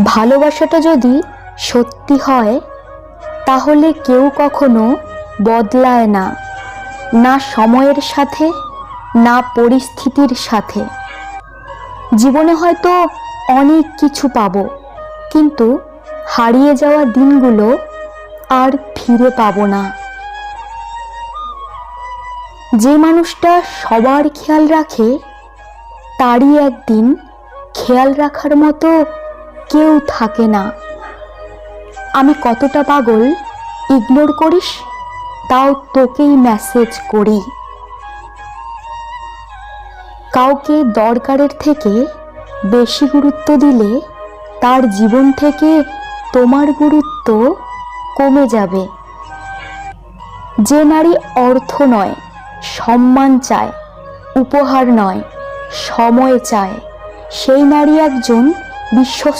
ভালোবাসাটা যদি সত্যি হয় তাহলে কেউ কখনো বদলায় না, না সময়ের সাথে না পরিস্থিতির সাথে। জীবনে হয়তো অনেক কিছু পাবো, কিন্তু হারিয়ে যাওয়া দিনগুলো আর ফিরে পাবো না। যে মানুষটা সবার খেয়াল রাখে তারই একদিন খেয়াল রাখার মতো কেউ থাকে না। আমি কতটা পাগল ইগনোর করিস, তাও তোকেই মেসেজ করি। কাউকে দরকারের থেকে বেশি গুরুত্ব দিলে তার জীবন থেকে তোমার গুরুত্ব কমে যাবে। যে নারী অর্থ নয় সম্মান চায়, উপহার নয় সময় চায়, সেই নারী একজন বিশ্বস্ত